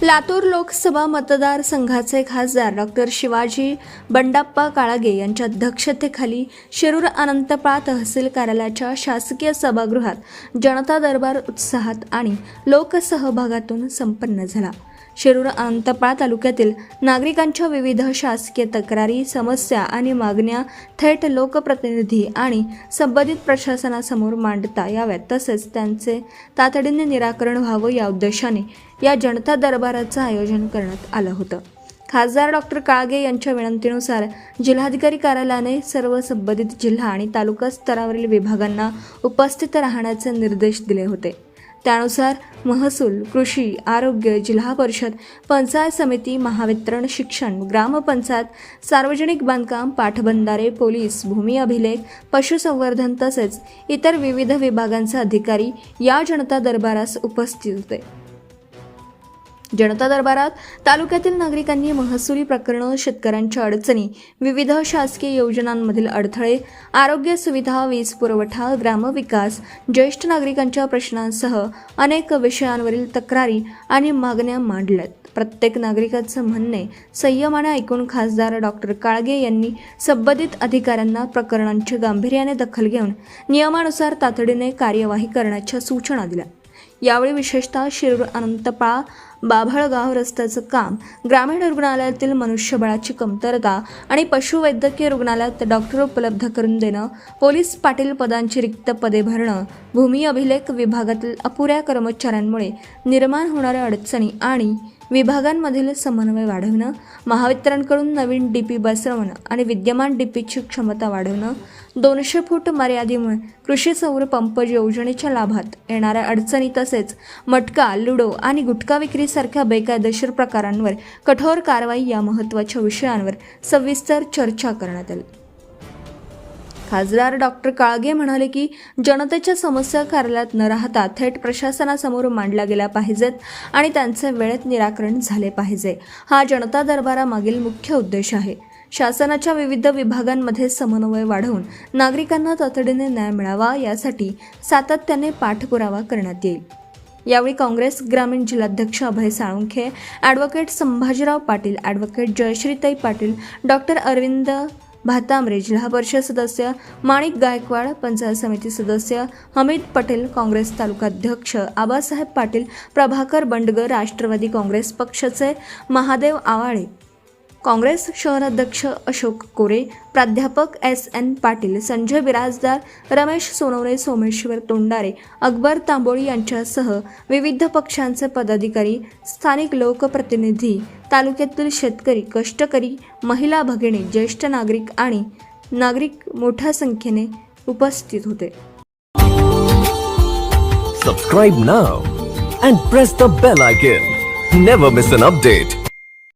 लातूर लोकसभा मतदारसंघाचे खासदार डॉक्टर शिवाजी बंडाप्पा काळगे यांच्या अध्यक्षतेखाली शिरूर अनंतपाळ तहसील कार्यालयाच्या शासकीय सभागृहात जनता दरबार उत्साहात आणि लोकसहभागातून संपन्न झाला। शिरूर अनंतपाळ तालुक्यातील नागरिकांच्या विविध शासकीय तक्रारी, समस्या आणि मागण्या थेट लोकप्रतिनिधी आणि संबंधित प्रशासनासमोर मांडता याव्यात, तसेच त्यांचे तातडीने निराकरण व्हावं या उद्देशाने या जनता दरबाराचं आयोजन करण्यात आलं होतं। खासदार डॉक्टर काळगे यांच्या विनंतीनुसार जिल्हाधिकारी कार्यालयाने सर्व संबंधित जिल्हा आणि तालुका स्तरावरील विभागांना उपस्थित राहण्याचे निर्देश दिले होते। त्यानुसार महसूल, कृषी, आरोग्य, जिल्हा परिषद, पंचायत समिती, महावितरण, शिक्षण, ग्रामपंचायत, सार्वजनिक बांधकाम, पाटबंधारे, पोलीस, भूमी अभिलेख, पशुसंवर्धन तसेच इतर विविध विभागांचे अधिकारी या जनता दरबारास उपस्थित होते। जनता दरबारात तालुक्यातील नागरिकांनी महसुली प्रकरणे, शेतकऱ्यांच्या अडचणी, विविध शासकीय योजनांमधील अडथळे, आरोग्य सुविधा, वीज पुरवठा, ग्रामविकास, ज्येष्ठ नागरिकांच्या प्रश्नांसह अनेक विषयांवरील तक्रारी आणि मागण्या मांडल्यात। प्रत्येक नागरिकाचे म्हणणे संयमाने ऐकून खासदार डॉक्टर काळगे यांनी संबंधित अधिकाऱ्यांना प्रकरणांची गांभीर्याने दखल घेऊन नियमानुसार तातडीने कार्यवाही करण्याच्या सूचना दिल्या। यावेळी विशेषतः शिरूर अनंतपाळ बाभळगाव रस्त्याचं काम, ग्रामीण रुग्णालयातील मनुष्यबळाची कमतरता आणि पशुवैद्यकीय रुग्णालयात डॉक्टर उपलब्ध करून देणं, पोलीस पाटील पदांची रिक्त पदे भरणं, भूमी अभिलेख विभागातील अपुऱ्या कर्मचाऱ्यांमुळे निर्माण होणाऱ्या अडचणी आणि विभागांमधील समन्वय वाढवणं, महावितरणकडून नवीन डीपी बसवणं आणि विद्यमान डीपीची क्षमता वाढवणं, 200 फूट मर्यादेमुळे कृषी सौर पंप योजनेच्या लाभात येणाऱ्या अडचणी तसेच मटका, लुडो आणि गुटखा विक्रीसारख्या बेकायदेशीर प्रकारांवर कठोर कारवाई या महत्त्वाच्या विषयांवर सविस्तर चर्चा करण्यात आली। खासदार डॉक्टर काळगे म्हणाले की जनतेच्या समस्या कार्यालयात न राहता थेट प्रशासनासमोर मांडल्या गेल्या पाहिजेत आणि त्यांचे वेळेत निराकरण झाले पाहिजे। हा जनता दरबारामागील मुख्य उद्देश आहे। शासनाच्या विविध विभागांमध्ये समन्वय वाढवून नागरिकांना तातडीने न्याय मिळावा यासाठी सातत्याने पाठपुरावा करण्यात येईल। यावेळी काँग्रेस ग्रामीण जिल्हाध्यक्ष अभय साळुंखे, ॲडव्होकेट संभाजीराव पाटील, ॲडव्होकेट जयश्रीताई पाटील, डॉक्टर अरविंद भातांब्रे, जिल्हा परिषद सदस्य माणिक गायकवाड, पंचायत समिती सदस्य हमीद पटेल, काँग्रेस तालुकाध्यक्ष आबासाहेब पाटील, प्रभाकर बंडगर, राष्ट्रवादी काँग्रेस पक्षाचे महादेव आवाळे, काँग्रेस शहराध्यक्ष अशोक कोरे, प्राध्यापक SN पाटील, संजय बिराजदार, रमेश सोनवणे, सोमेश्वर तोंडारे, अकबर तांबोळी यांच्यासह विविध पक्षांचे पदाधिकारी, स्थानिक लोकप्रतिनिधी, तालुक्यातील शेतकरी, कष्टकरी, महिला भगिनी, ज्येष्ठ नागरिक आणि नागरिक मोठ्या संख्येने उपस्थित होते। Subscribe now and press the bell icon. Never miss an update.